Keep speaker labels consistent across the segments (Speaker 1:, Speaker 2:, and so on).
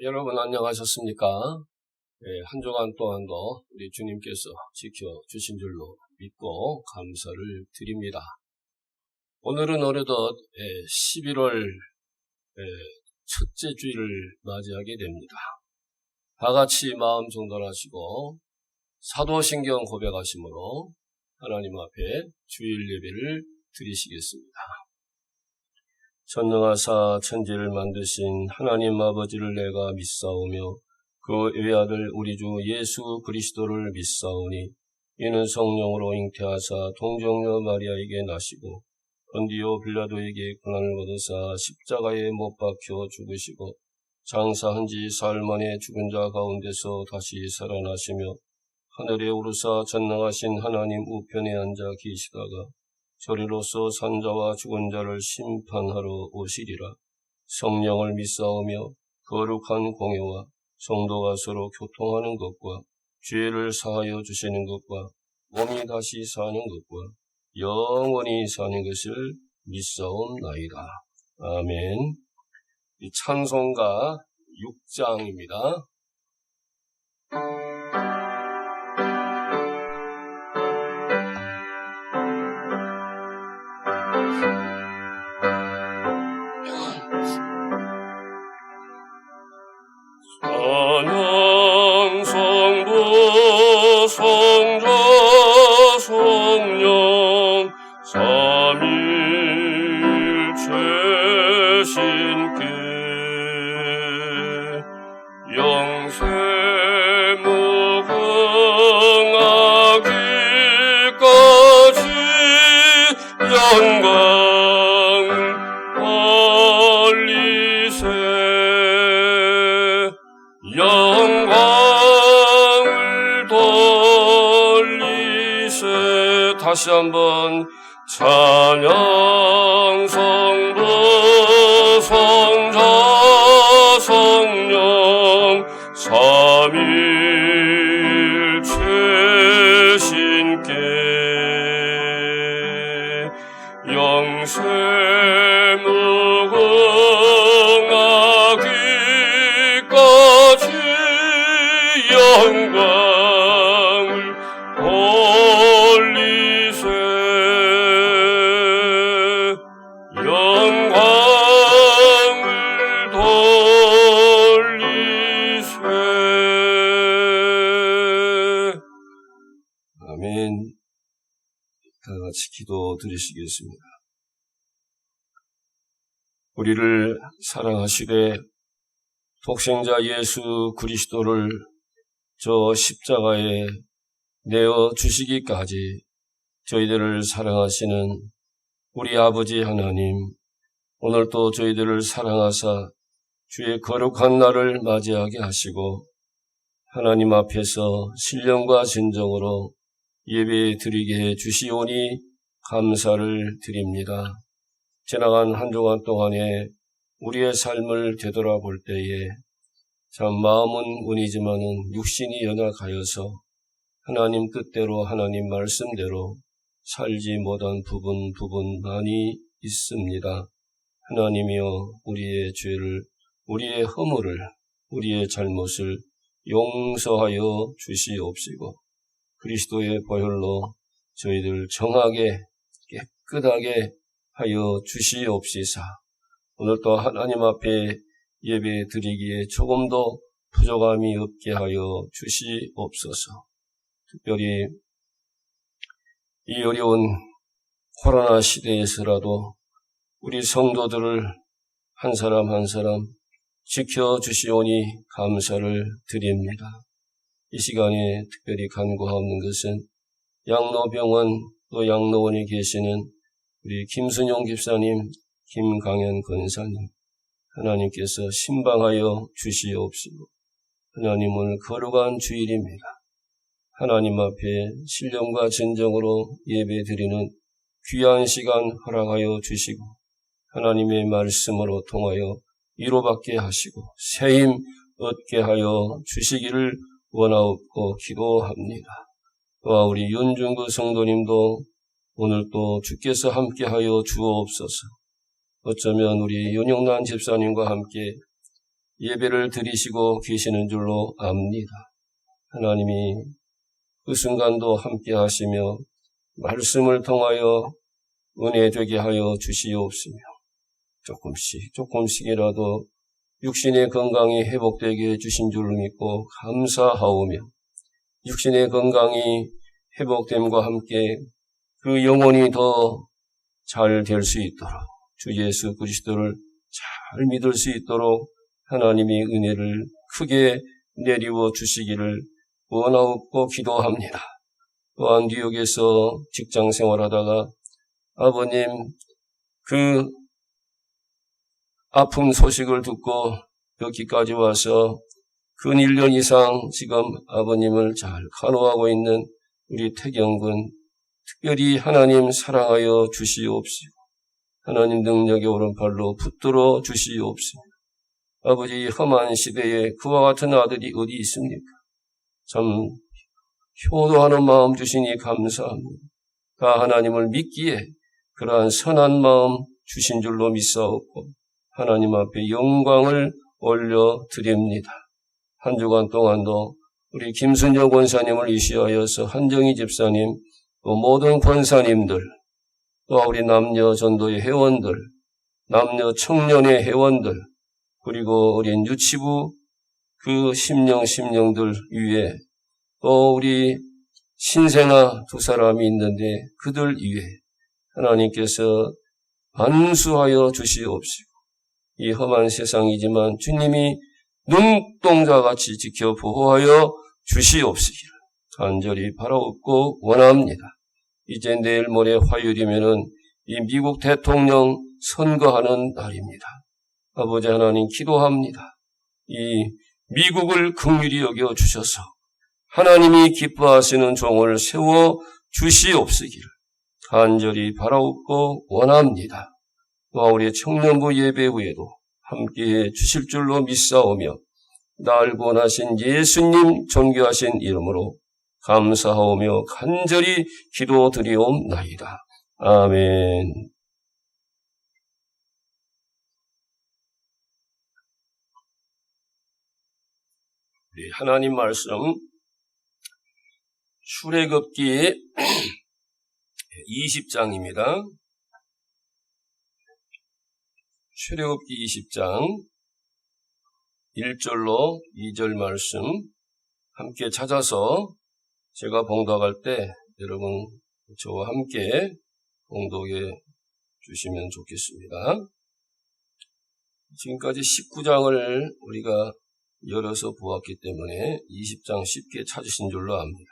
Speaker 1: 여러분 안녕하셨습니까? 한 주간 동안도 우리 주님께서 지켜주신 줄로 믿고 감사를 드립니다. 오늘은 어느덧 11월 첫째 주일을 맞이하게 됩니다. 다같이 마음 정돈하시고 사도신경 고백하심으로 하나님 앞에 주일 예배를 드리시겠습니다. 전능하사 천지를 만드신 하나님 아버지를 내가 믿사오며 그 외아들 우리 주 예수 그리스도를 믿사오니 이는 성령으로 잉태하사 동정녀 마리아에게 나시고 본디오 빌라도에게 고난을 받으사 십자가에 못 박혀 죽으시고 장사한 지 사흘 만에 죽은 자 가운데서 다시 살아나시며 하늘에 오르사 전능하신 하나님 우편에 앉아 계시다가 저리로서 산자와 죽은 자를 심판하러 오시리라. 성령을 믿사오며 거룩한 공예와 성도가 서로 교통하는 것과 죄를 사하여 주시는 것과 몸이 다시 사는 것과 영원히 사는 것을 믿사옵나이다. 아멘. 이 찬송가 6장입니다. 찬양 성부 성자 성령 삼일체신께 영세 무궁하기까지 영광을 돌리세 영광을 돌리세. 다시 한번 찬양 성부 성자 성령 삼일체신께 영세 무궁하기까지 영광을 돌리세 영광을 돌리세. 아멘. 다같이 기도 드리시겠습니다. 우리를 사랑하시되 독생자 예수 그리스도를 저 십자가에 내어 주시기까지 저희들을 사랑하시는 우리 아버지 하나님, 오늘도 저희들을 사랑하사 주의 거룩한 날을 맞이하게 하시고 하나님 앞에서 신령과 진정으로 예배 드리게 해 주시오니 감사를 드립니다. 지나간 한 주간 동안에 우리의 삶을 되돌아볼 때에 참 마음은 운이지만은 육신이 연약하여서 하나님 뜻대로 하나님 말씀대로 살지 못한 부분 많이 있습니다. 하나님이여 우리의 죄를, 우리의 허물을, 우리의 잘못을 용서하여 주시옵시고 그리스도의 보혈로 저희들 정하게 깨끗하게 하여 주시옵시사 오늘도 하나님 앞에 예배 드리기에 조금도 부족함이 없게 하여 주시옵소서. 특별히 이 어려운 코로나 시대에서라도 우리 성도들을 한 사람 한 사람 지켜주시오니 감사를 드립니다. 이 시간에 특별히 간구하옵는 것은 양로병원 또 양로원에 계시는 우리 김순용 집사님, 김강현 권사님, 하나님께서 신방하여 주시옵시고 하나님을 거룩한 주일입니다. 하나님 앞에 신령과 진정으로 예배드리는 귀한 시간 허락하여 주시고 하나님의 말씀으로 통하여 위로받게 하시고 새힘 얻게 하여 주시기를 원하옵고 기도합니다. 또한 우리 윤중구 성도님도 오늘 또 주께서 함께하여 주옵소서. 어쩌면 우리 윤영란 집사님과 함께 예배를 드리시고 계시는 줄로 압니다. 하나님이 그 순간도 함께 하시며 말씀을 통하여 은혜 되게 하여 주시옵시며 조금씩이라도 육신의 건강이 회복되게 해주신 줄로 믿고 감사하오며 육신의 건강이 회복됨과 함께 그 영혼이 더 잘 될 수 있도록 주 예수 그리스도를 잘 믿을 수 있도록 하나님이 은혜를 크게 내리워 주시기를 원하옵고 기도합니다. 또한 뉴욕에서 직장 생활하다가 아버님 그 아픔 소식을 듣고 여기까지 와서 근 1년 이상 지금 아버님을 잘 간호하고 있는 우리 태경군 특별히 하나님 사랑하여 주시옵시고 하나님 능력의 오른팔로 붙들어 주시옵시고 아버지 험한 시대에 그와 같은 아들이 어디 있습니까? 참 효도하는 마음 주시니 감사합니다. 다 하나님을 믿기에 그러한 선한 마음 주신 줄로 믿사옵고 하나님 앞에 영광을 올려드립니다. 한 주간 동안도 우리 김순영 권사님을 이시하여서 한정희 집사님 또 모든 권사님들 또 우리 남녀 전도의 회원들 남녀 청년의 회원들 그리고 우리 유치부 그 심령들 위에 또 우리 신생아 두 사람이 있는데 그들 위에 하나님께서 안수하여 주시옵시고 이 험한 세상이지만 주님이 눈동자같이 지켜 보호하여 주시옵시기를 간절히 바라옵고 원합니다. 이제 내일 모레 화요일이면은 이 미국 대통령 선거하는 날입니다. 아버지 하나님 기도합니다. 이 미국을 긍휼히 여겨 주셔서 하나님이 기뻐하시는 종을 세워 주시옵시기를 간절히 바라옵고 원합니다. 또 우리 청년부 예배 후에도 함께해 주실 줄로 믿사오며 날 구원하신 예수님 존귀하신 이름으로 감사하오며 간절히 기도드리옵나이다. 아멘. 우리 하나님 말씀 출애굽기 20장입니다. 출애굽기 20장 1절로 2절 말씀 함께 찾아서 제가 봉독할 때 여러분 저와 함께 봉독해 주시면 좋겠습니다. 지금까지 19장을 우리가 열어서 보았기 때문에 20장 쉽게 찾으신 줄로 압니다.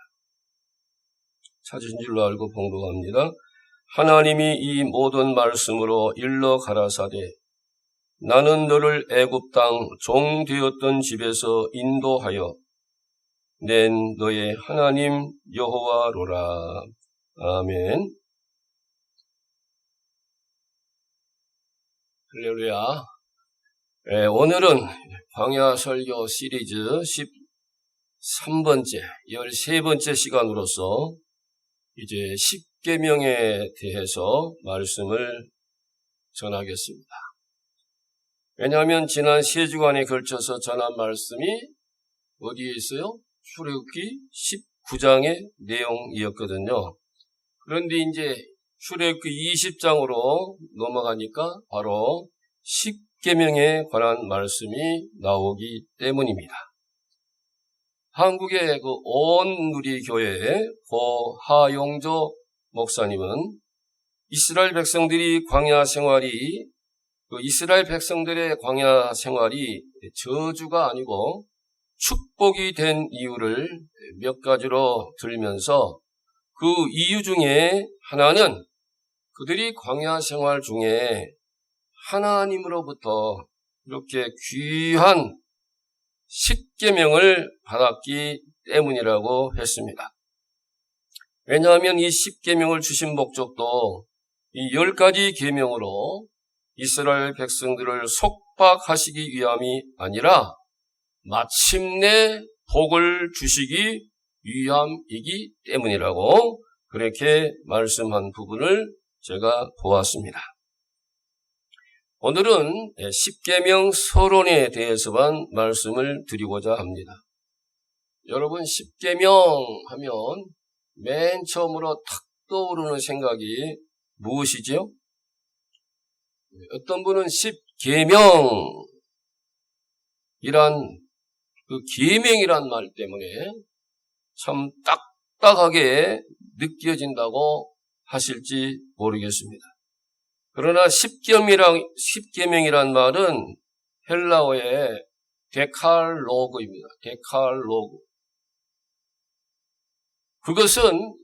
Speaker 1: 찾으신 줄로 알고 봉독합니다. 하나님이 이 모든 말씀으로 일러 가라사대 나는 너를 애굽 땅 종 되었던 집에서 인도하여 낸 너의 하나님 여호와로라. 아멘. 할렐루야. 오늘은 광야 설교 시리즈 13번째, 13번째 시간으로서 이제 10계명에 대해서 말씀을 전하겠습니다. 왜냐하면 지난 3주간에 걸쳐서 전한 말씀이 어디에 있어요? 출애굽기 19장의 내용이었거든요. 그런데 이제 출애굽기 20장으로 넘어가니까 바로 10계명에 관한 말씀이 나오기 때문입니다. 한국의 그 온누리교회 고하용조 목사님은 이스라엘 백성들이 이스라엘 백성들의 광야 생활이 저주가 아니고 축복이 된 이유를 몇 가지로 들면서 그 이유 중에 하나는 그들이 광야 생활 중에 하나님으로부터 이렇게 귀한 10계명을 받았기 때문이라고 했습니다. 왜냐하면 이 10계명을 주신 목적도 이 10가지 계명으로 이스라엘 백성들을 속박하시기 위함이 아니라 마침내 복을 주시기 위함이기 때문이라고 그렇게 말씀한 부분을 제가 보았습니다. 오늘은 십계명 서론에 대해서만 말씀을 드리고자 합니다. 여러분, 십계명 하면 맨 처음으로 탁 떠오르는 생각이 무엇이지요? 어떤 분은 십계명이란 그 계명이란 말 때문에 참 딱딱하게 느껴진다고 하실지 모르겠습니다. 그러나 십계명이란 말은 헬라어의 데칼로그입니다. 데칼로그. 그것은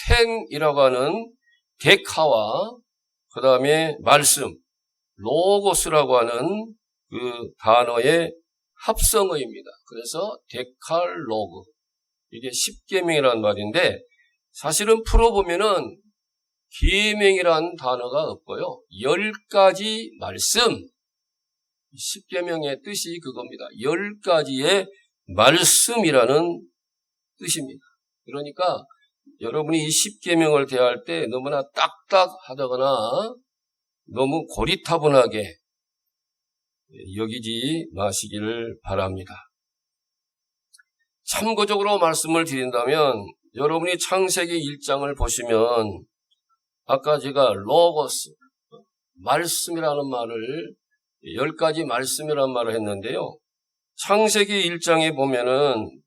Speaker 1: 텐이라고 하는 데카와 그 다음에 말씀, 로고스라고 하는 그 단어의 합성어입니다. 그래서 데칼로그. 이게 십계명이라는 말인데 사실은 풀어보면은 계명이라는 단어가 없고요. 10가지 말씀. 십계명의 뜻이 그겁니다. 10가지의 말씀이라는 뜻입니다. 그러니까 여러분이 이 십계명을 대할 때 너무나 딱딱하다거나 너무 고리타분하게 여기지 마시기를 바랍니다. 참고적으로 말씀을 드린다면 여러분이 창세기 1장을 보시면 아까 제가 로고스, 말씀이라는 말을 10가지 말씀이라는 말을 했는데요. 창세기 1장에 보면은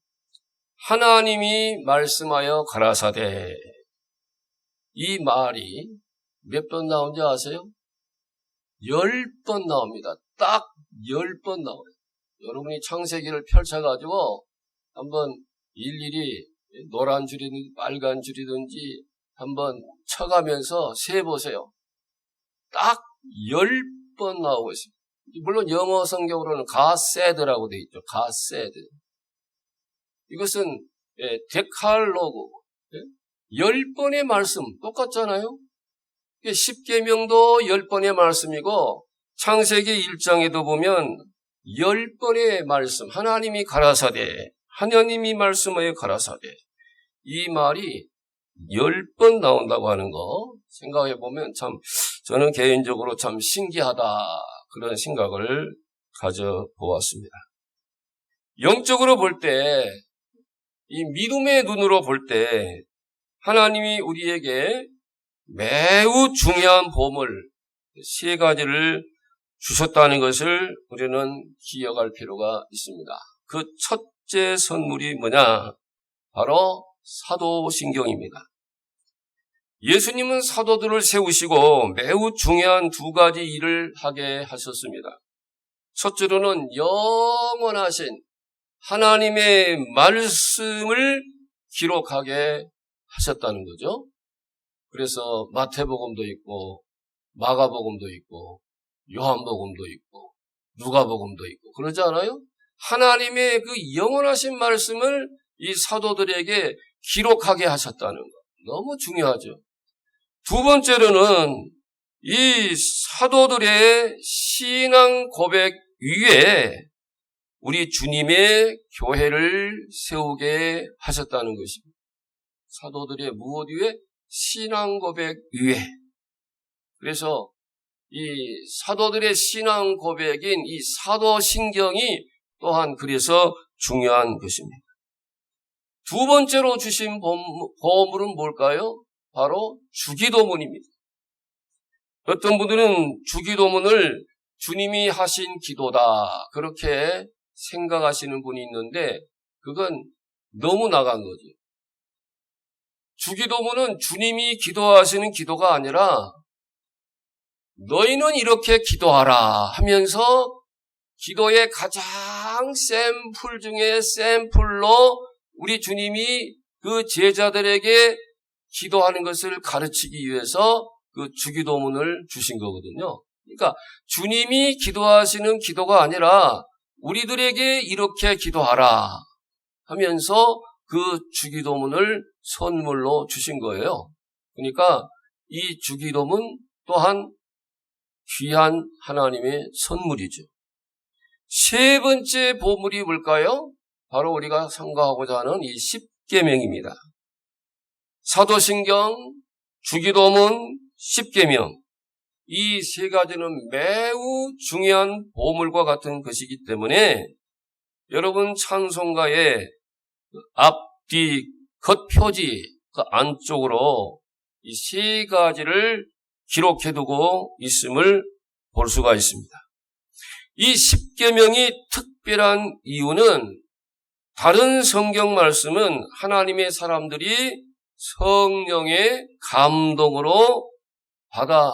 Speaker 1: 하나님이 말씀하여 가라사대, 이 말이 몇 번 나온지 아세요? 10번 나옵니다. 딱 10번 나와요. 여러분이 창세기를 펼쳐가지고 한번 일일이 노란 줄이든지 빨간 줄이든지 한번 쳐가면서 세보세요. 딱 10번 나오고 있습니다. 물론 영어 성경으로는 God said라고 되어 있죠. God said. 이것은 데칼로그, 10번의 말씀 똑같잖아요. 십계명도 10번의 말씀이고 창세기 1장에도 보면 10번의 말씀, 하나님이 가라사대, 하나님이 말씀하여 가라사대, 이 말이 10번 나온다고 하는 거 생각해 보면 참 저는 개인적으로 참 신기하다 그런 생각을 가져보았습니다. 영적으로 볼 때, 이 믿음의 눈으로 볼 때 하나님이 우리에게 매우 중요한 보물 3가지를 주셨다는 것을 우리는 기억할 필요가 있습니다. 그 첫째 선물이 뭐냐? 바로 사도신경입니다. 예수님은 사도들을 세우시고 매우 중요한 2가지 일을 하게 하셨습니다. 첫째로는 영원하신 하나님의 말씀을 기록하게 하셨다는 거죠. 그래서 마태복음도 있고 마가복음도 있고 요한복음도 있고 누가복음도 있고 그러지 않아요? 하나님의 그 영원하신 말씀을 이 사도들에게 기록하게 하셨다는 것. 너무 중요하죠. 2번째로는 이 사도들의 신앙 고백 위에 우리 주님의 교회를 세우게 하셨다는 것입니다. 사도들의 무엇 위에? 신앙 고백 위에. 그래서 이 사도들의 신앙 고백인 이 사도신경이 또한 그래서 중요한 것입니다. 2번째로 주신 보물은 뭘까요? 바로 주기도문입니다. 어떤 분들은 주기도문을 주님이 하신 기도다 그렇게 생각하시는 분이 있는데 그건 너무 나간 거죠. 주기도문은 주님이 기도하시는 기도가 아니라 너희는 이렇게 기도하라 하면서 기도의 가장 샘플 중에 샘플로 우리 주님이 그 제자들에게 기도하는 것을 가르치기 위해서 그 주기도문을 주신 거거든요. 그러니까 주님이 기도하시는 기도가 아니라 우리들에게 이렇게 기도하라 하면서 그 주기도문을 선물로 주신 거예요. 그러니까 이 주기도문 또한 귀한 하나님의 선물이죠. 3번째 보물이 뭘까요? 바로 우리가 상고하고자 하는 이 십계명입니다. 사도신경, 주기도문, 십계명. 이 세 가지는 매우 중요한 보물과 같은 것이기 때문에 여러분 찬송가의 앞뒤 겉표지 그 안쪽으로 이 세 가지를 기록해두고 있음을 볼 수가 있습니다. 이 십계명이 특별한 이유는 다른 성경 말씀은 하나님의 사람들이 성령의 감동으로 받아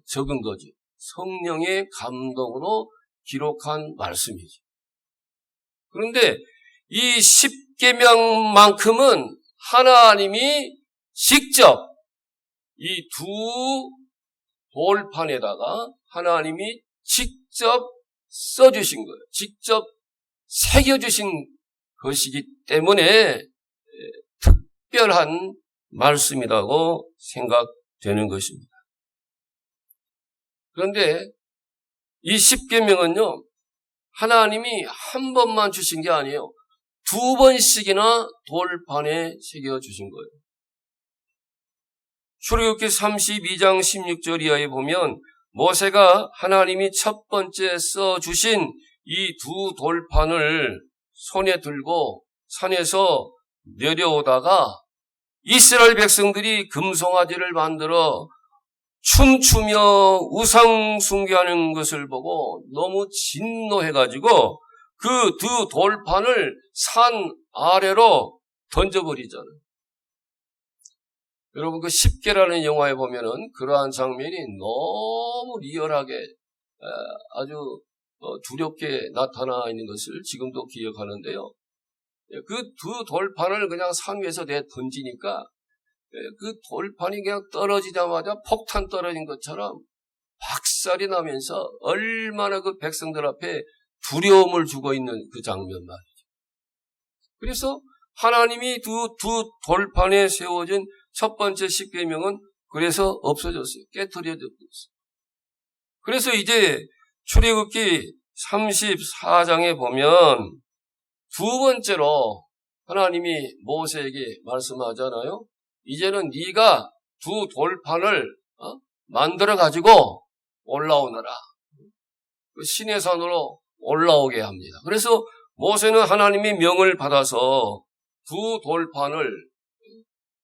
Speaker 1: 적은 거죠. 성령의 감동으로 기록한 말씀이죠. 그런데 이 십계명만큼은 하나님이 직접 이 두 돌판에다가 하나님이 직접 써주신 거예요. 직접 새겨주신 것이기 때문에 특별한 말씀이라고 생각되는 것입니다. 그런데 이 십계명은요, 하나님이 한 번만 주신 게 아니에요. 두 번씩이나 돌판에 새겨주신 거예요. 출애굽기 32장 16절 이하에 보면 모세가 하나님이 첫 번째 써주신 이 두 돌판을 손에 들고 산에서 내려오다가 이스라엘 백성들이 금송아지를 만들어 춤추며 우상 숭배하는 것을 보고 너무 진노해가지고 그 두 돌판을 산 아래로 던져버리잖아요. 여러분 그 십계라는 영화에 보면은 그러한 장면이 너무 리얼하게 아주 두렵게 나타나 있는 것을 지금도 기억하는데요. 그 두 돌판을 그냥 산 위에서 내 던지니까 그 돌판이 그냥 떨어지자마자 폭탄 떨어진 것처럼 박살이 나면서 얼마나 그 백성들 앞에 두려움을 주고 있는 그 장면 말이죠. 그래서 하나님이 두 돌판에 세워진 첫 번째 십계명은 그래서 없어졌어요. 깨트려졌어요. 그래서 이제 출애굽기 34장에 보면 두 번째로 하나님이 모세에게 말씀하잖아요. 이제는 네가 두 돌판을 만들어 가지고 올라오너라. 신의 산으로 올라오게 합니다. 그래서 모세는 하나님의 명을 받아서 두 돌판을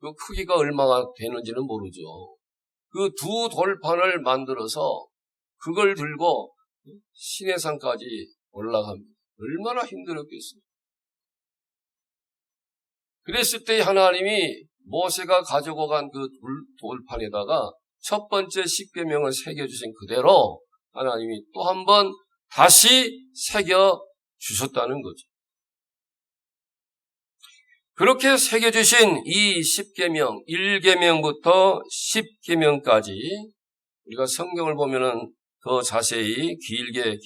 Speaker 1: 그 크기가 얼마나 되는지는 모르죠. 그 두 돌판을 만들어서 그걸 들고 신의 산까지 올라갑니다. 얼마나 힘들었겠어요. 그랬을 때 하나님이 모세가 가지고 간 그 돌판에다가 첫 번째 십계명을 새겨주신 그대로 하나님이 또 한 번 다시 새겨주셨다는 거죠. 그렇게 새겨주신 이 십계명, 1계명부터 10계명까지 우리가 성경을 보면은 더 자세히 길게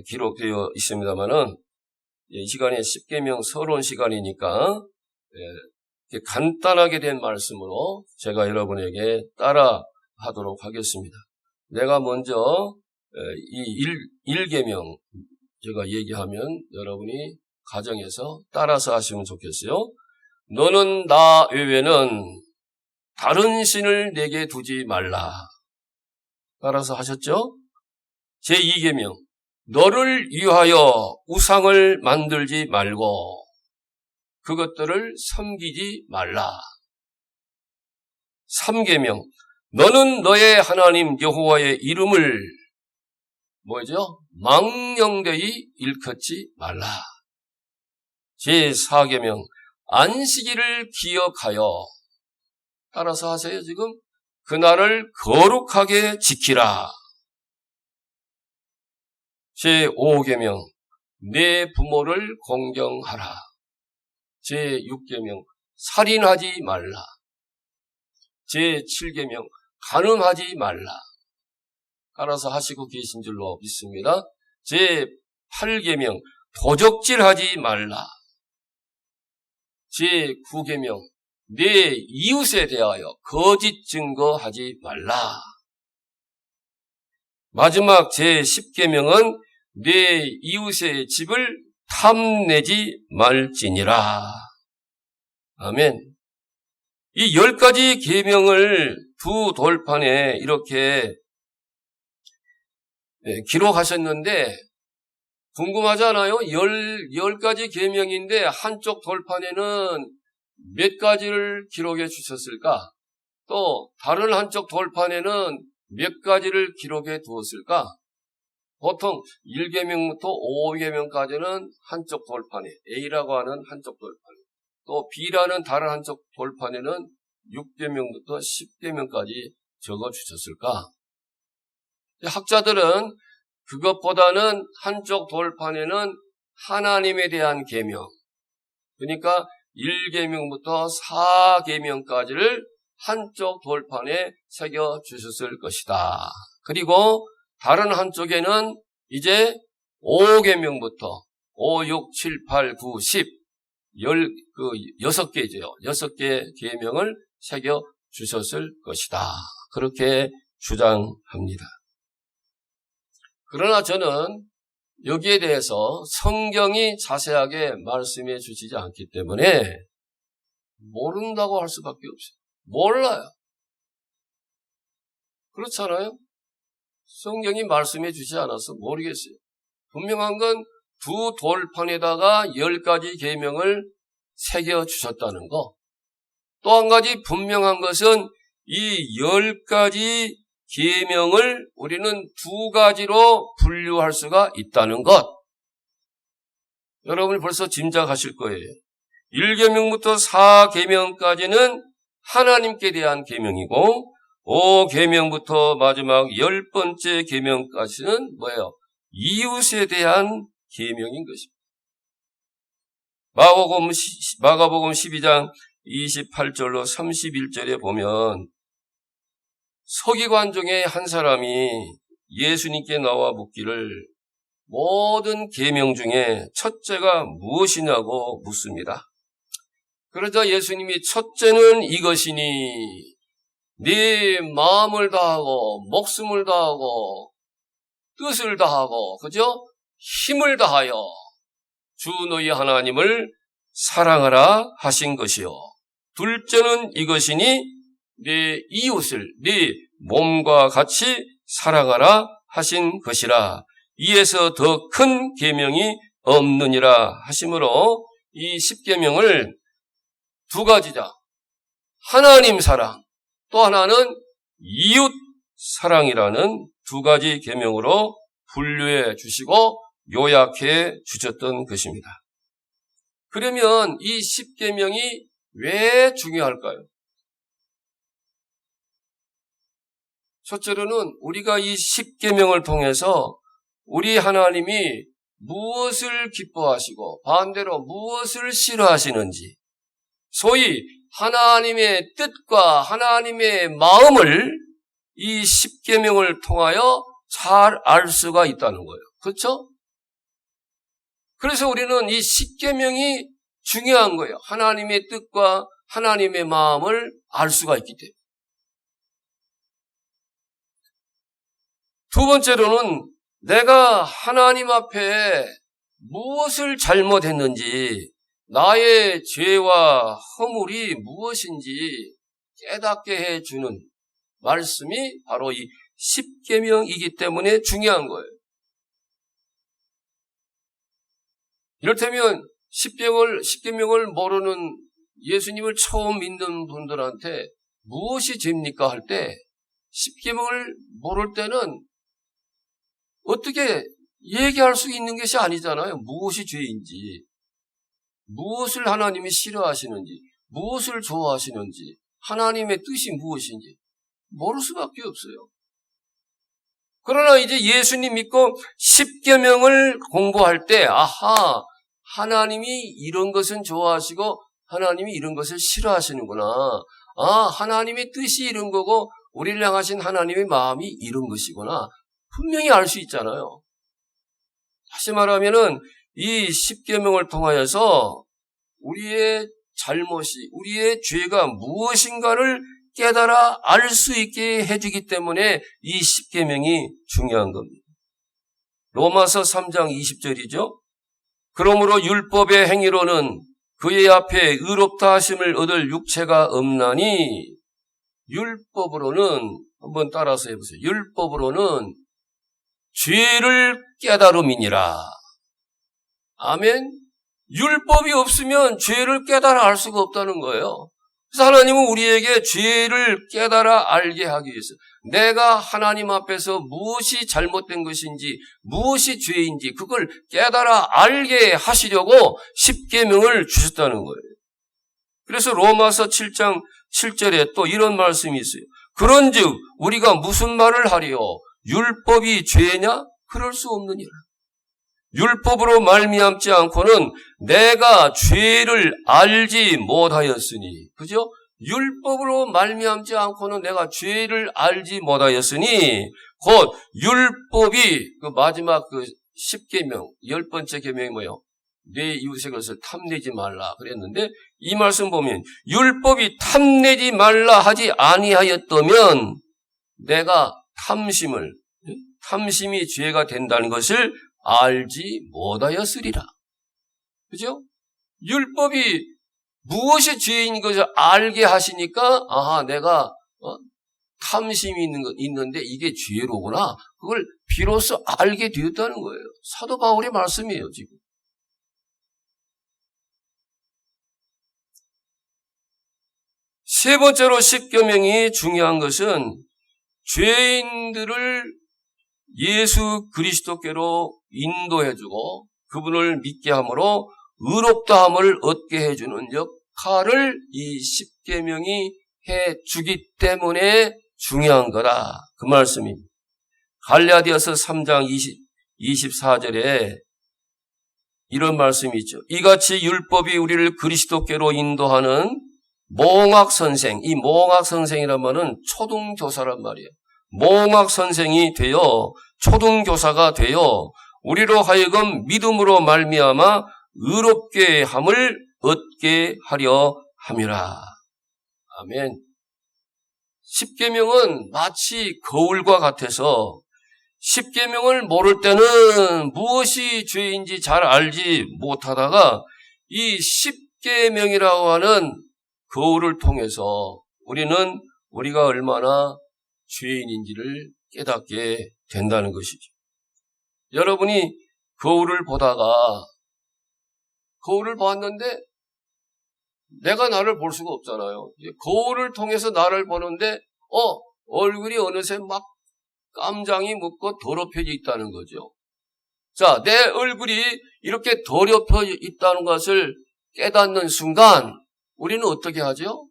Speaker 1: 기록되어 있습니다만은 이 시간에 10계명 서론 시간이니까 간단하게 된 말씀으로 제가 여러분에게 따라 하도록 하겠습니다. 내가 먼저 이 1계명 제가 얘기하면 여러분이 가정에서 따라서 하시면 좋겠어요. 너는 나 외에는 다른 신을 내게 두지 말라. 따라서 하셨죠? 제2계명 너를 위하여 우상을 만들지 말고 그것들을 섬기지 말라. 3계명 너는 너의 하나님 여호와의 이름을 뭐죠? 망령되이 일컫지 말라. 제4계명 안식일을 기억하여 따라서 하세요. 지금 그날을 거룩하게 지키라. 제5계명 내 부모를 공경하라. 제6계명 살인하지 말라. 제7계명 간음하지 말라. 따라서 하시고 계신 줄로 믿습니다. 제8계명 도적질하지 말라. 제9계명 내 이웃에 대하여 거짓 증거하지 말라. 마지막 제10계명은 내 이웃의 집을 탐내지 말지니라. 아멘. 이 10가지 계명을 두 돌판에 이렇게 기록하셨는데 궁금하지 않아요? 10가지 계명인데 한쪽 돌판에는 몇 가지를 기록해 주셨을까? 또 다른 한쪽 돌판에는 몇 가지를 기록해 두었을까? 보통 1계명부터 5계명까지는 한쪽 돌판에, A라고 하는 한쪽 돌판에, 또 B라는 다른 한쪽 돌판에는 6계명부터 10계명까지 적어 주셨을까? 학자들은 그것보다는 한쪽 돌판에는 하나님에 대한 계명, 그러니까 1계명부터 4계명까지를 한쪽 돌판에 새겨 주셨을 것이다. 그리고 다른 한쪽에는 이제 5계명부터 5, 6, 7, 8, 9, 10, 6개죠. 6개 계명을 새겨 주셨을 것이다. 그렇게 주장합니다. 그러나 저는 여기에 대해서 성경이 자세하게 말씀해 주시지 않기 때문에 모른다고 할 수밖에 없어요. 몰라요. 그렇잖아요? 성경이 말씀해 주지 않아서 모르겠어요. 분명한 건 두 돌판에다가 10가지 계명을 새겨 주셨다는 거. 또 한 가지 분명한 것은 이 10가지 계명을 우리는 두 가지로 분류할 수가 있다는 것. 여러분이 벌써 짐작하실 거예요. 1계명부터 4계명까지는 하나님께 대한 계명이고 5계명부터 마지막 10번째 계명까지는 뭐예요? 이웃에 대한 계명인 것입니다. 마가복음 12장 28절로 31절에 보면 서기관 중에 한 사람이 예수님께 나와 묻기를 모든 계명 중에 첫째가 무엇이냐고 묻습니다. 그러자 예수님이 첫째는 이것이니 네 마음을 다하고 목숨을 다하고 뜻을 다하고 그죠? 힘을 다하여 주 너희 하나님을 사랑하라 하신 것이요. 둘째는 이것이니 네 이웃을 네 몸과 같이 사랑하라 하신 것이라. 이에서 더 큰 계명이 없느니라 하심으로 이 10계명을 두 가지다. 하나님 사랑, 또 하나는 이웃 사랑이라는 두 가지 계명으로 분류해 주시고 요약해 주셨던 것입니다. 그러면 이 10계명이 왜 중요할까요? 첫째로는 우리가 이 10계명을 통해서 우리 하나님이 무엇을 기뻐하시고 반대로 무엇을 싫어하시는지, 소위 하나님의 뜻과 하나님의 마음을 이 10계명을 통하여 잘 알 수가 있다는 거예요. 그렇죠? 그래서 우리는 이 10계명이 중요한 거예요. 하나님의 뜻과 하나님의 마음을 알 수가 있기 때문에. 두 번째로는 내가 하나님 앞에 무엇을 잘못했는지, 나의 죄와 허물이 무엇인지 깨닫게 해주는 말씀이 바로 이 10계명이기 때문에 중요한 거예요. 이를테면 10계명을 모르는 예수님을 처음 믿는 분들한테 무엇이 죄입니까 할 때 10계명을 모를 때는 어떻게 얘기할 수 있는 것이 아니잖아요. 무엇이 죄인지, 무엇을 하나님이 싫어하시는지, 무엇을 좋아하시는지, 하나님의 뜻이 무엇인지 모를 수밖에 없어요. 그러나 이제 예수님 믿고 10계명을 공부할 때 아하, 하나님이 이런 것은 좋아하시고 하나님이 이런 것을 싫어하시는구나. 아, 하나님의 뜻이 이런 거고 우리를 향하신 하나님의 마음이 이런 것이구나. 분명히 알 수 있잖아요. 다시 말하면은 이 10계명을 통하여서 우리의 잘못이, 우리의 죄가 무엇인가를 깨달아 알 수 있게 해주기 때문에 이 10계명이 중요한 겁니다. 로마서 3장 20절이죠. 그러므로 율법의 행위로는 그의 앞에 의롭다 하심을 얻을 육체가 없나니, 율법으로는 한번 따라서 해보세요. 율법으로는 죄를 깨달음이니라. 아멘. 율법이 없으면 죄를 깨달아 알 수가 없다는 거예요. 그래서 하나님은 우리에게 죄를 깨달아 알게 하기 위해서 내가 하나님 앞에서 무엇이 잘못된 것인지 무엇이 죄인지 그걸 깨달아 알게 하시려고 십계명을 주셨다는 거예요. 그래서 로마서 7장 7절에 또 이런 말씀이 있어요. 그런즉 우리가 무슨 말을 하리요? 율법이 죄냐? 그럴 수 없느니라. 율법으로 말미암지 않고는 내가 죄를 알지 못하였으니, 그죠? 율법으로 말미암지 않고는 내가 죄를 알지 못하였으니, 곧 율법이 그 마지막 그 10계명, 10번째 계명이 뭐예요? 내 이웃의 것을 탐내지 말라 그랬는데, 이 말씀 보면 율법이 탐내지 말라 하지 아니하였다면 내가 탐심이 죄가 된다는 것을 알지 못하였으리라. 그죠? 율법이 무엇이 죄인 것을 알게 하시니까, 내가 탐심이 있는데 이게 죄로구나. 그걸 비로소 알게 되었다는 거예요. 사도 바울의 말씀이에요, 지금. 세 번째로 십계명이 중요한 것은 죄인들을 예수 그리스도께로 인도해주고 그분을 믿게 함으로 의롭다함을 얻게 해주는 역할을 이 십계명이 해주기 때문에 중요한 거다. 그 말씀입니다. 갈라디아서 3장 24절에 이런 말씀이 있죠. 이같이 율법이 우리를 그리스도께로 인도하는 몽학선생, 이 몽학선생이란 말은 초등교사란 말이에요. 몽학선생이 되어 초등교사가 되어 우리로 하여금 믿음으로 말미암아 의롭게 함을 얻게 하려 함이라. 아멘. 십계명은 마치 거울과 같아서 십계명을 모를 때는 무엇이 죄인지 잘 알지 못하다가 이 십계명이라고 하는 거울을 통해서 우리가 얼마나 죄인인지를 깨닫게 된다는 것이죠. 여러분이 거울을 봤는데 내가 나를 볼 수가 없잖아요. 거울을 통해서 나를 보는데 얼굴이 어느새 막 깜장이 묻고 더럽혀져 있다는 거죠. 자, 내 얼굴이 이렇게 더럽혀져 있다는 것을 깨닫는 순간 우리는 어떻게 하죠?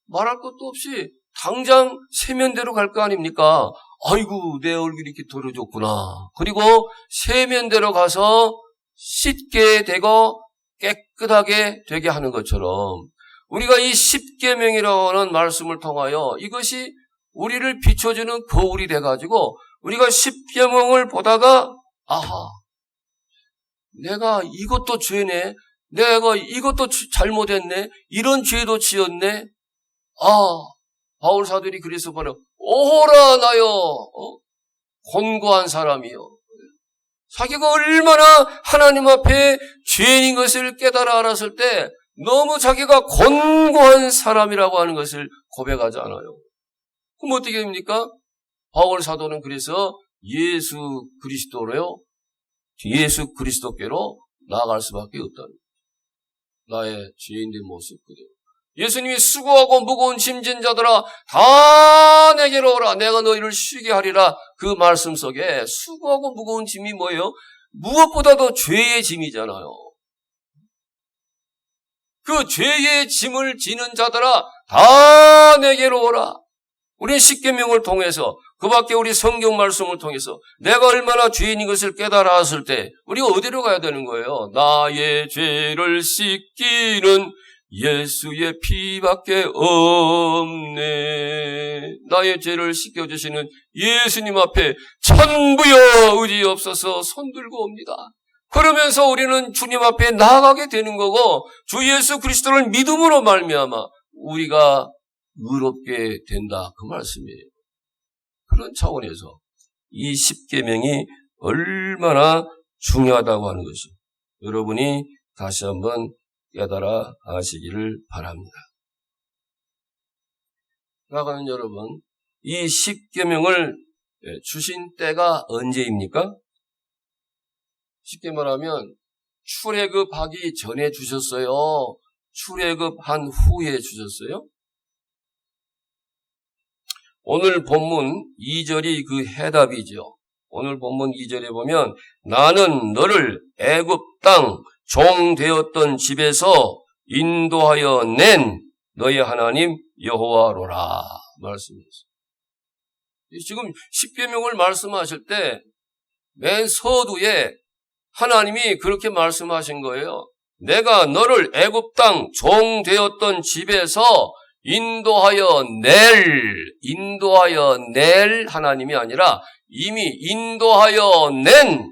Speaker 1: 말할 것도 없이 당장 세면대로 갈 거 아닙니까? 아이고, 내 얼굴이 이렇게 더러워졌구나. 그리고 세면대로 가서 씻게 되고 깨끗하게 되게 하는 것처럼 우리가 이 십계명이라고 하는 말씀을 통하여 이것이 우리를 비춰주는 거울이 돼가지고 우리가 십계명을 보다가 내가 이것도 죄네. 내가 이것도 잘못했네. 이런 죄도 지었네. 바울 사도들이 그래서 보려 오호라 나여 곤고한 사람이요. 자기가 얼마나 하나님 앞에 죄인인 것을 깨달아 알았을 때 너무 자기가 곤고한 사람이라고 하는 것을 고백하지 않아요. 그럼 어떻게 됩니까? 바울 사도는 그래서 예수 그리스도께로 나아갈 수밖에 없다는 거예요. 나의 죄인된 모습 그대로. 예수님이 수고하고 무거운 짐진 자들아 다 내게로 오라 내가 너희를 쉬게 하리라. 그 말씀 속에 수고하고 무거운 짐이 뭐예요? 무엇보다도 죄의 짐이잖아요. 그 죄의 짐을 지는 자들아 다 내게로 오라. 우리는 십계명을 통해서 그 밖에 우리 성경 말씀을 통해서 내가 얼마나 죄인인 것을 깨달았을 때 우리가 어디로 가야 되는 거예요? 나의 죄를 씻기는 예수의 피밖에 없네. 나의 죄를 씻겨주시는 예수님 앞에 천부여 의지없어서 손들고 옵니다. 그러면서 우리는 주님 앞에 나아가게 되는 거고 주 예수 그리스도를 믿음으로 말미암아 우리가 의롭게 된다. 그 말씀이에요. 그런 차원에서 이 십계명이 얼마나 중요하다고 하는 것이 여러분이 다시 한번 깨달아 아시기를 바랍니다. 나가는 여러분, 이 십계명을 주신 때가 언제입니까? 쉽게 말하면 출애굽하기 전에 주셨어요? 출애굽한 후에 주셨어요? 오늘 본문 2절이 그 해답이죠. 오늘 본문 2절에 보면 나는 너를 애굽 땅 종 되었던 집에서 인도하여 낸 너의 하나님 여호와로라 말씀했어요. 지금 십계명을 말씀하실 때 맨 서두에 하나님이 그렇게 말씀하신 거예요. 내가 너를 애굽 땅 종 되었던 집에서 인도하여 낼 하나님이 아니라 이미 인도하여 낸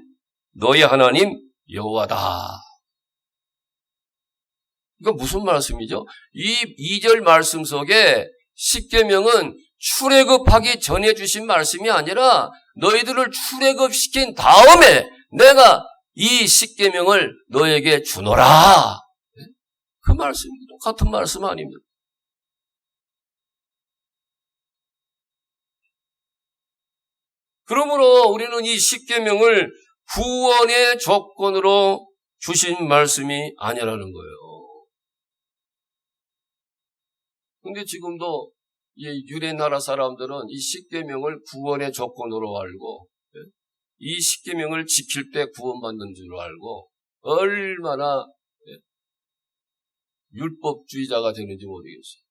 Speaker 1: 너의 하나님 여호와다. 이거 무슨 말씀이죠? 이 2절 말씀 속에 십계명은 출애굽하기 전에 주신 말씀이 아니라 너희들을 출애굽시킨 다음에 내가 이 십계명을 너에게 주노라. 그 말씀입니다. 똑같은 말씀 아닙니다. 그러므로 우리는 이 십계명을 구원의 조건으로 주신 말씀이 아니라는 거예요. 근데 지금도 이 유대 나라 사람들은 이 십계명을 구원의 조건으로 알고 이 십계명을 지킬 때 구원받는 줄 알고 얼마나 율법주의자가 되는지 모르겠어요.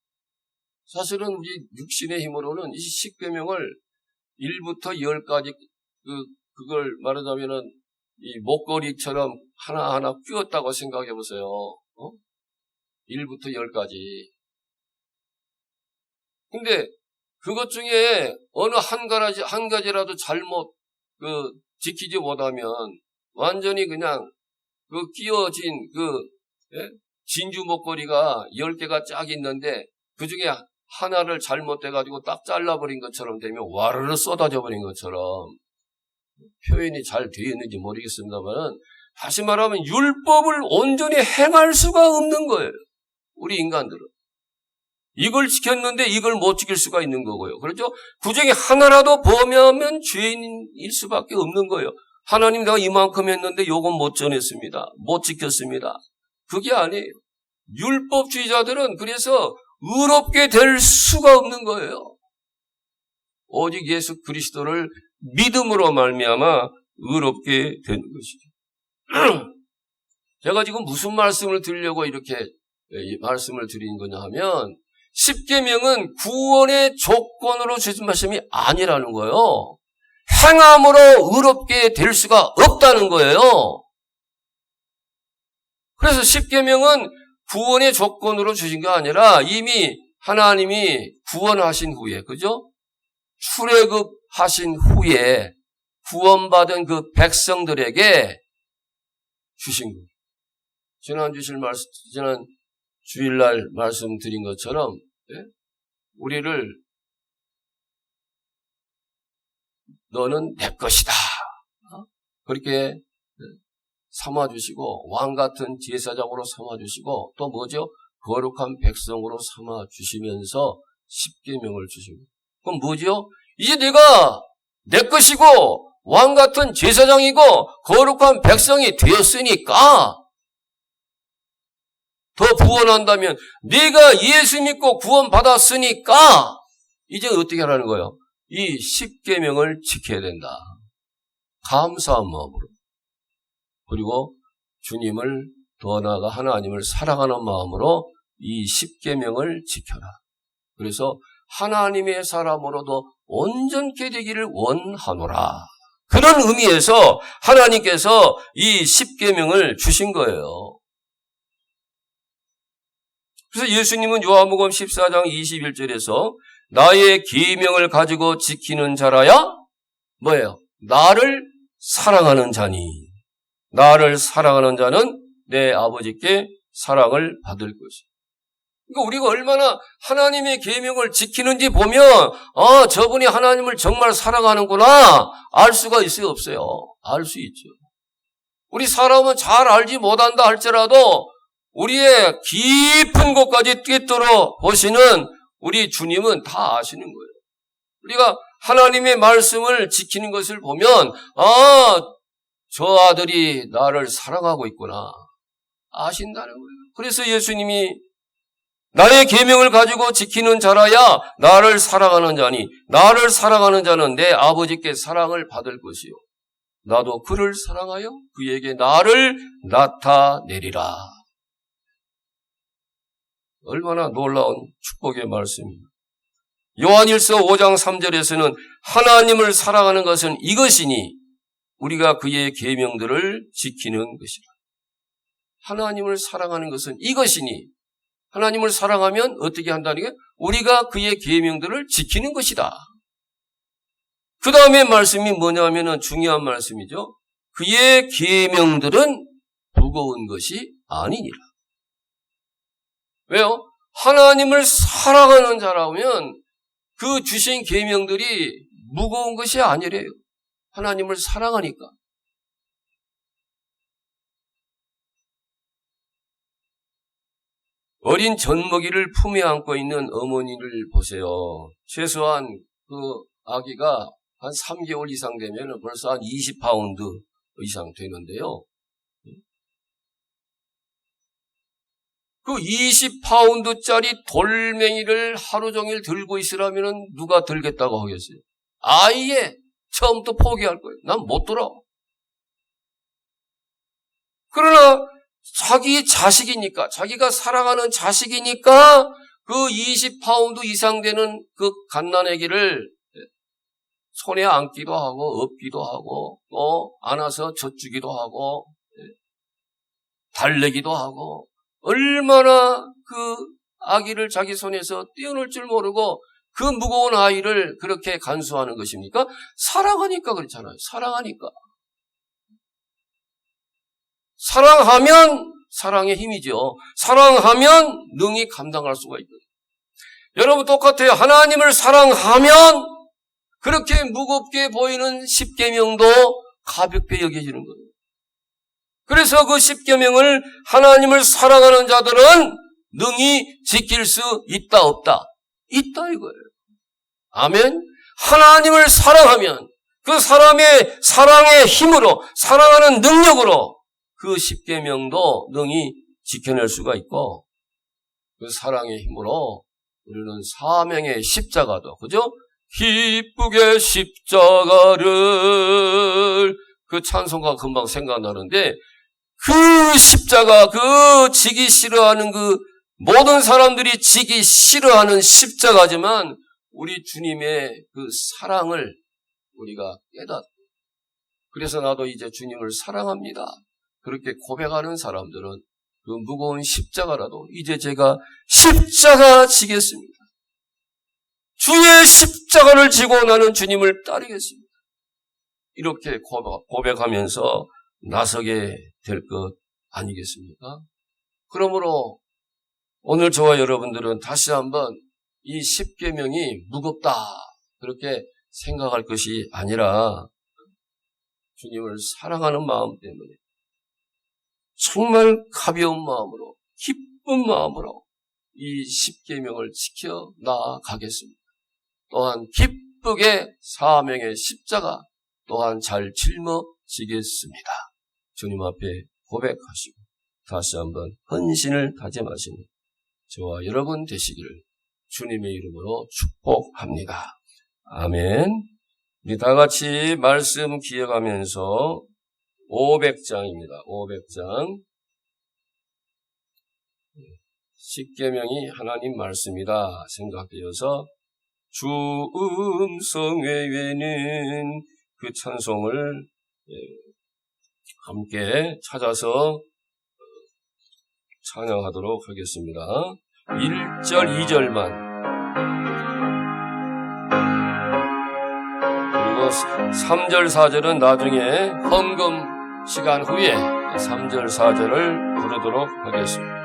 Speaker 1: 사실은 우리 육신의 힘으로는 이 십계명을 1부터 10까지 그걸 말하자면은 이 목걸이처럼 하나하나 끼웠다고 생각해 보세요. 1부터 10까지. 근데 그것 중에 어느 한 가지라도 잘못 지키지 못하면 완전히 그냥 끼워진 진주 목걸이가 10개가 쫙 있는데 그 중에 하나를 잘못돼가지고 딱 잘라버린 것처럼 되면 와르르 쏟아져 버린 것처럼 표현이 잘 되어 있는지 모르겠습니다만 다시 말하면 율법을 온전히 행할 수가 없는 거예요. 우리 인간들은. 이걸 지켰는데 이걸 못 지킬 수가 있는 거고요. 그렇죠? 그 중에 하나라도 범하면 죄인일 수밖에 없는 거예요. 하나님 내가 이만큼 했는데 요건 못 전했습니다. 못 지켰습니다. 그게 아니에요. 율법주의자들은 그래서 의롭게 될 수가 없는 거예요. 오직 예수 그리스도를 믿음으로 말미암아 의롭게 되는 것이죠. 제가 지금 무슨 말씀을 드리려고 이렇게 말씀을 드린 거냐 하면 십계명은 구원의 조건으로 주신 말씀이 아니라는 거예요. 행함으로 의롭게 될 수가 없다는 거예요. 그래서 십계명은 구원의 조건으로 주신 게 아니라 이미 하나님이 구원하신 후에, 그죠? 출애굽하신 후에 구원받은 그 백성들에게 주신 거예요. 지난 주일날 말씀드린 것처럼 우리를 너는 내 것이다. 그렇게 삼아주시고 왕같은 제사장으로 삼아주시고 또 뭐죠? 거룩한 백성으로 삼아주시면서 십계명을 주십니다. 그럼 뭐죠? 이제 내가 내 것이고 왕같은 제사장이고 거룩한 백성이 되었으니까 더 구원한다면 네가 예수 믿고 구원받았으니까 이제 어떻게 하라는 거예요? 이 십계명을 지켜야 된다. 감사한 마음으로. 그리고 주님을 더 나아가 하나님을 사랑하는 마음으로 이 십계명을 지켜라. 그래서 하나님의 사람으로도 온전케 되기를 원하노라. 그런 의미에서 하나님께서 이 십계명을 주신 거예요. 그래서 예수님은 요한복음 14장 21절에서 나의 계명을 가지고 지키는 자라야 뭐예요? 나를 사랑하는 자니. 나를 사랑하는 자는 내 아버지께 사랑을 받을 것이다. 그러니까 우리가 얼마나 하나님의 계명을 지키는지 보면 저분이 하나님을 정말 사랑하는구나 알 수가 있어요, 없어요? 알 수 있죠. 우리 사람은 잘 알지 못한다 할지라도 우리의 깊은 곳까지 꿰뚫어 보시는 우리 주님은 다 아시는 거예요. 우리가 하나님의 말씀을 지키는 것을 보면 저 아들이 나를 사랑하고 있구나 아신다는 거예요. 그래서 예수님이 나의 계명을 가지고 지키는 자라야 나를 사랑하는 자니 나를 사랑하는 자는 내 아버지께 사랑을 받을 것이요 나도 그를 사랑하여 그에게 나를 나타내리라. 얼마나 놀라운 축복의 말씀입니다. 요한일서 5장 3절에서는 하나님을 사랑하는 것은 이것이니 우리가 그의 계명들을 지키는 것이라. 하나님을 사랑하는 것은 이것이니 하나님을 사랑하면 어떻게 한다는 게 우리가 그의 계명들을 지키는 것이다. 그 다음에 말씀이 뭐냐면은 중요한 말씀이죠. 그의 계명들은 무거운 것이 아니니라. 왜요? 하나님을 사랑하는 자라면 그 주신 계명들이 무거운 것이 아니래요. 하나님을 사랑하니까. 어린 젖먹이를 품에 안고 있는 어머니를 보세요. 최소한 그 아기가 한 3개월 이상 되면 벌써 한 20파운드 이상 되는데요. 그 20파운드짜리 돌멩이를 하루 종일 들고 있으라면 누가 들겠다고 하겠어요? 아예 처음부터 포기할 거예요. 난 못 들어. 그러나 자기 자식이니까, 자기가 사랑하는 자식이니까 그 20파운드 이상 되는 그 갓난아기를 손에 안기도 하고 업기도 하고 안아서 젖주기도 하고 달래기도 하고 얼마나 그 아기를 자기 손에서 떼어놓을 줄 모르고 그 무거운 아이를 그렇게 간수하는 것입니까? 사랑하니까 그렇잖아요. 사랑하니까. 사랑하면 사랑의 힘이죠. 사랑하면 능히 감당할 수가 있거든요. 여러분 똑같아요. 하나님을 사랑하면 그렇게 무겁게 보이는 십계명도 가볍게 여겨지는 거예요. 그래서 그 십계명을 하나님을 사랑하는 자들은 능히 지킬 수 있다 없다? 있다 이거예요. 아멘. 하나님을 사랑하면 그 사람의 사랑의 힘으로 사랑하는 능력으로 그 십계명도 능히 지켜낼 수가 있고 그 사랑의 힘으로 우리는 사명의 십자가도 그죠? 기쁘게 십자가를 그 찬송가 금방 생각나는데 그 십자가 그 지기 싫어하는 그 모든 사람들이 지기 싫어하는 십자가지만 우리 주님의 그 사랑을 우리가 깨닫고 그래서 나도 이제 주님을 사랑합니다. 그렇게 고백하는 사람들은 그 무거운 십자가라도 이제 제가 십자가 지겠습니다. 주의 십자가를 지고 나는 주님을 따르겠습니다. 이렇게 고백하면서 나서게 될 것 아니겠습니까? 그러므로 오늘 저와 여러분들은 다시 한번 이 십계명이 무겁다 그렇게 생각할 것이 아니라 주님을 사랑하는 마음 때문에 정말 가벼운 마음으로 기쁜 마음으로 이 십계명을 지켜 나가겠습니다. 또한 기쁘게 사명의 십자가 또한 잘 짊어지겠습니다. 주님 앞에 고백하시고 다시 한번 헌신을 다짐하시는 저와 여러분 되시기를 주님의 이름으로 축복합니다. 아멘. 우리 다 같이 말씀 기억하면서 500장입니다. 500장. 십계명이 하나님 말씀이다 생각되어서 주 음성 외에는 그 찬송을 함께 찾아서 찬양하도록 하겠습니다. 1절, 2절만 그리고 3절, 4절은 나중에 헌금 시간 후에 3절, 4절을 부르도록 하겠습니다.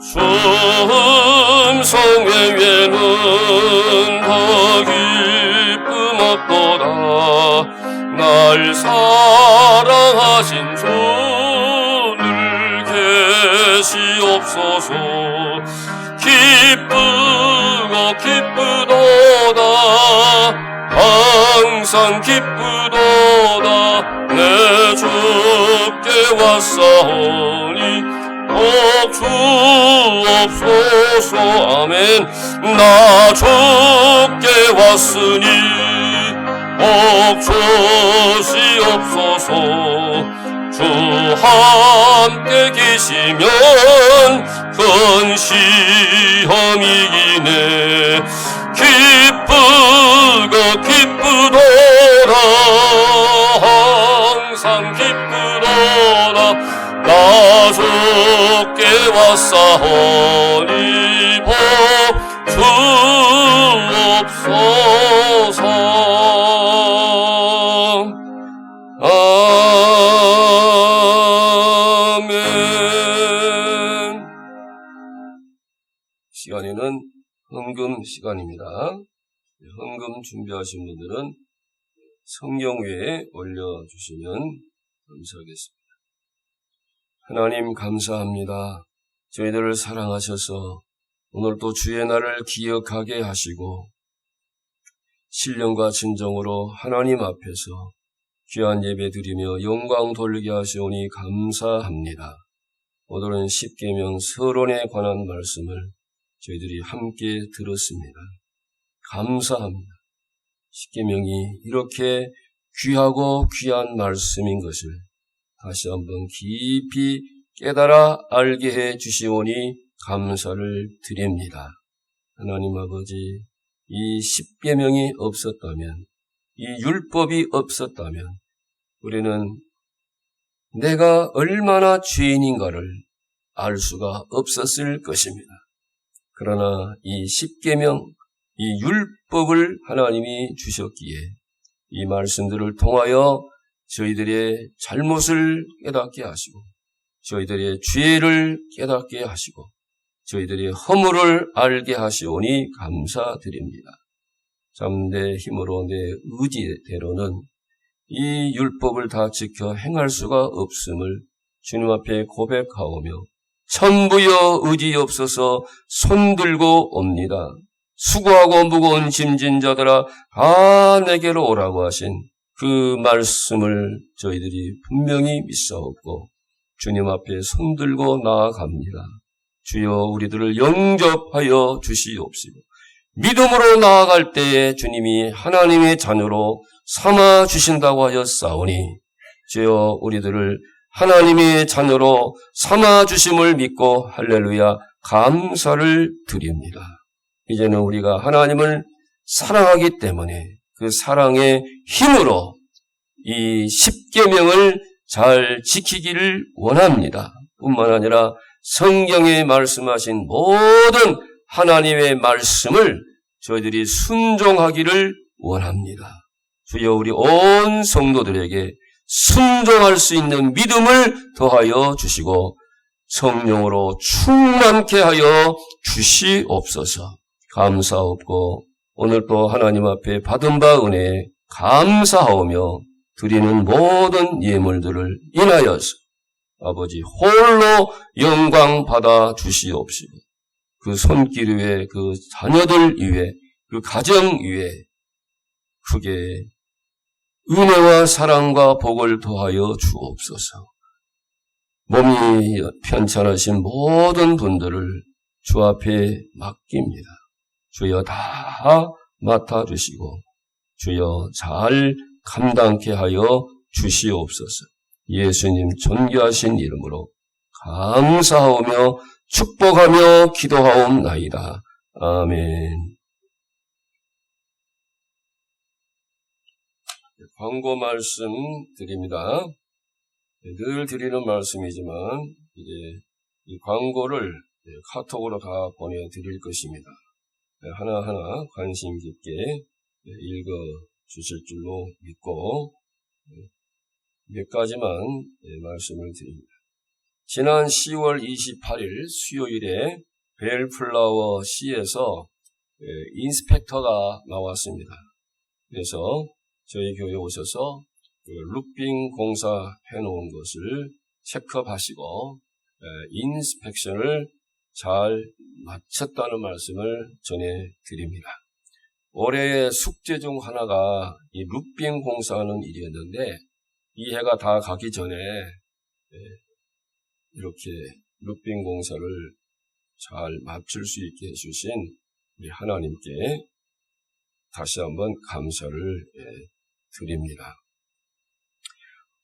Speaker 1: 주 음성 외에는 더 기쁨 없도다. 날 사랑하신 주를 계시옵소서. 기쁨 기쁘도다 항상 기쁘도다 내 주께 왔사오니 주옵소서 아멘 나 주께 왔으니 주시옵소서 주 함께 계시면 큰 시험이 이기네 기쁘도다 항상 기쁘도다 나 주께 왔사오니 주옵소서 아멘. 시간에는 헌금 시간입니다. 헌금 준비하신 분들은 성경 위에 올려주시면 감사하겠습니다. 하나님 감사합니다. 저희들을 사랑하셔서 오늘도 주의 날을 기억하게 하시고 신령과 진정으로 하나님 앞에서 귀한 예배 드리며 영광 돌리게 하시오니 감사합니다. 오늘은 십계명 서론에 관한 말씀을 저희들이 함께 들었습니다. 감사합니다. 십계명이 이렇게 귀하고 귀한 말씀인 것을 다시 한번 깊이 깨달아 알게 해 주시오니 감사를 드립니다. 하나님 아버지, 이 십계명이 없었다면, 이 율법이 없었다면 우리는 내가 얼마나 죄인인가를 알 수가 없었을 것입니다. 그러나 이 십계명, 이 율법을 하나님이 주셨기에 이 말씀들을 통하여 저희들의 잘못을 깨닫게 하시고 저희들의 죄를 깨닫게 하시고 저희들의 허물을 알게 하시오니 감사드립니다. 참 내 힘으로 내 의지대로는 이 율법을 다 지켜 행할 수가 없음을 주님 앞에 고백하오며 천부여 의지없어서 손들고 옵니다. 수고하고 무거운 짐진 자들아 다 내게로 오라고 하신 그 말씀을 저희들이 분명히 믿사옵고 주님 앞에 손들고 나아갑니다. 주여 우리들을 영접하여 주시옵시고 믿음으로 나아갈 때에 주님이 하나님의 자녀로 삼아 주신다고 하였사오니 주여 우리들을 하나님의 자녀로 삼아 주심을 믿고 할렐루야 감사를 드립니다. 이제는 우리가 하나님을 사랑하기 때문에 그 사랑의 힘으로 이 십계명을 잘 지키기를 원합니다. 뿐만 아니라 성경에 말씀하신 모든 하나님의 말씀을 저희들이 순종하기를 원합니다. 주여 우리 온 성도들에게 순종할 수 있는 믿음을 더하여 주시고 성령으로 충만케 하여 주시옵소서. 감사옵고 오늘 또 하나님 앞에 받은 바 은혜에 감사하오며 드리는 모든 예물들을 인하여서 아버지 홀로 영광 받아 주시옵시고 그 손길 위에 그 자녀들 위에 그 가정 위에 크게 은혜와 사랑과 복을 더하여 주옵소서. 몸이 편찮으신 모든 분들을 주 앞에 맡깁니다. 주여 다 맡아주시고 주여 잘 감당케 하여 주시옵소서. 예수님 존귀하신 이름으로 감사하오며 축복하며 기도하옵나이다. 아멘. 광고 말씀 드립니다. 늘 드리는 말씀이지만 이제 이 광고를 카톡으로 다 보내드릴 것입니다. 하나하나 관심 깊게 읽어 주실 줄로 믿고 몇 가지만 말씀을 드립니다. 지난 10월 28일 수요일에 벨플라워 시에서 인스펙터가 나왔습니다. 그래서 저희 교회에 오셔서 루핑 공사 해놓은 것을 체크하시고 인스펙션을 잘 마쳤다는 말씀을 전해드립니다. 올해의 숙제 중 하나가 이 루빙 공사하는 일이었는데 이 해가 다 가기 전에 이렇게 루빙 공사를 잘 마칠 수 있게 해주신 우리 하나님께 다시 한번 감사를 드립니다.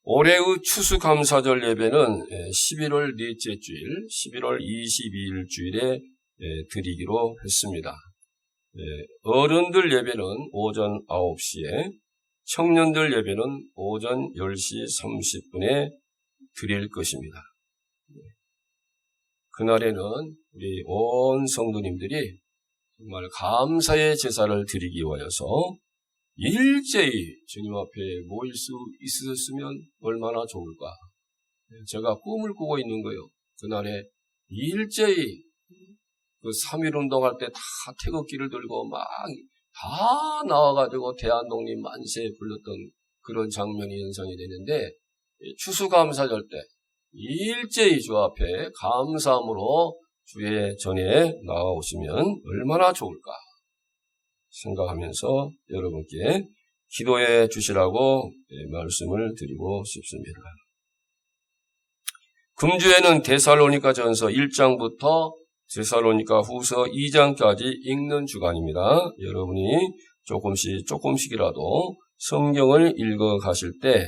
Speaker 1: 올해의 추수감사절 예배는 11월 넷째 주일, 11월 22일 주일에 드리기로 했습니다. 어른들 예배는 오전 9시에, 청년들 예배는 오전 10시 30분에 드릴 것입니다. 그날에는 우리 온 성도님들이 정말 감사의 제사를 드리기 위하여서 일제히 주님 앞에 모일 수 있으셨으면 얼마나 좋을까. 제가 꿈을 꾸고 있는 거예요. 그날에 일제히 그 3.1 운동할 때 다 태극기를 들고 막 다 나와가지고 대한독립 만세 불렀던 그런 장면이 연상이 되는데, 추수감사절 때 일제히 주 앞에 감사함으로 주의 전에 나와오시면 얼마나 좋을까 생각하면서 여러분께 기도해 주시라고 말씀을 드리고 싶습니다. 금주에는 데살로니가 전서 1장부터 데살로니가 후서 2장까지 읽는 주간입니다. 여러분이 조금씩이라도 성경을 읽어 가실 때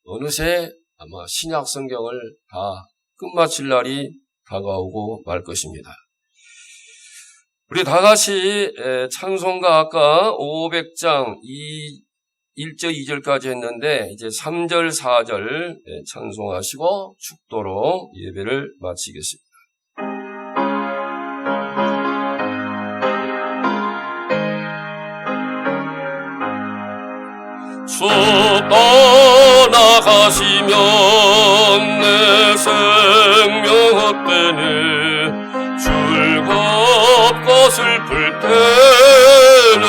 Speaker 1: 어느새 아마 신약 성경을 다 끝마칠 날이 다가오고 말 것입니다. 우리 다 같이 찬송가 아까 500장 1절 2절까지 했는데 이제 3절 4절 찬송하시고 축도로 예배를 마치겠습니다. 주 떠나가시면 내 생명 헛되네. 즐겁고 슬플 때늘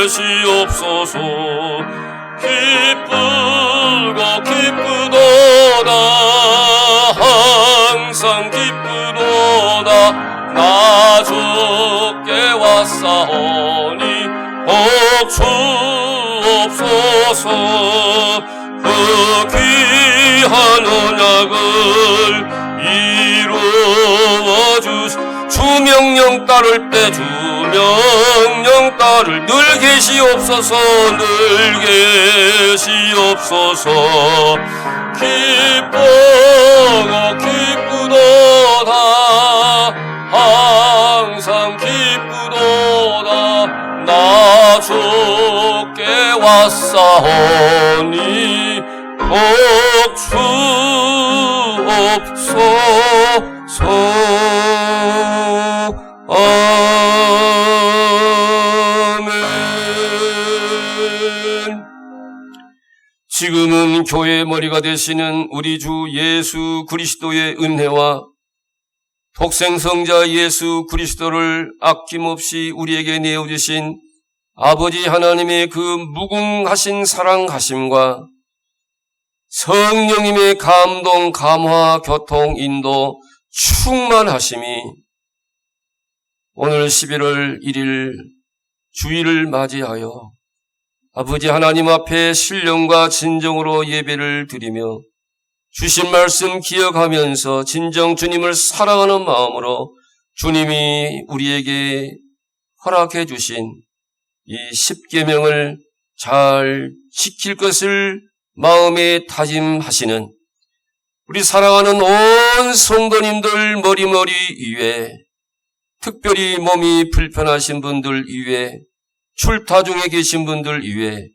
Speaker 1: 계시옵소서. 기쁘고 기쁘도다 항상 기쁘도다 나 주께 왔사오니 복주옵소서. 그 귀한 언약을 이루어 주시 주명령 따를 때 주명령 따를 늘 계시옵소서. 늘 계시옵소서. 기쁘고 기쁘도다 항상 기쁘도다 나 주께 왔사오니 복주옵소서. 아멘. 지금은 교회의 머리가 되시는 우리 주 예수 그리스도의 은혜와 독생성자 예수 그리스도를 아낌없이 우리에게 내어주신 아버지 하나님의 그 무궁하신 사랑하심과 성령님의 감동, 감화, 교통, 인도, 충만하심이 오늘 11월 1일 주일을 맞이하여 아버지 하나님 앞에 신령과 진정으로 예배를 드리며 주신 말씀 기억하면서 진정 주님을 사랑하는 마음으로 주님이 우리에게 허락해 주신 이 10계명을 잘 지킬 것을 마음에 다짐하시는 우리 사랑하는 온 성도님들 머리 위에, 특별히 몸이 불편하신 분들 위에, 출타 중에 계신 분들 위에,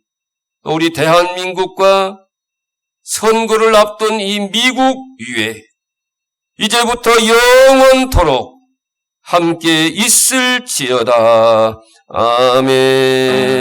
Speaker 1: 또 우리 대한민국과 선거를 앞둔 이 미국 위에 이제부터 영원토록 함께 있을지어다. 아멘.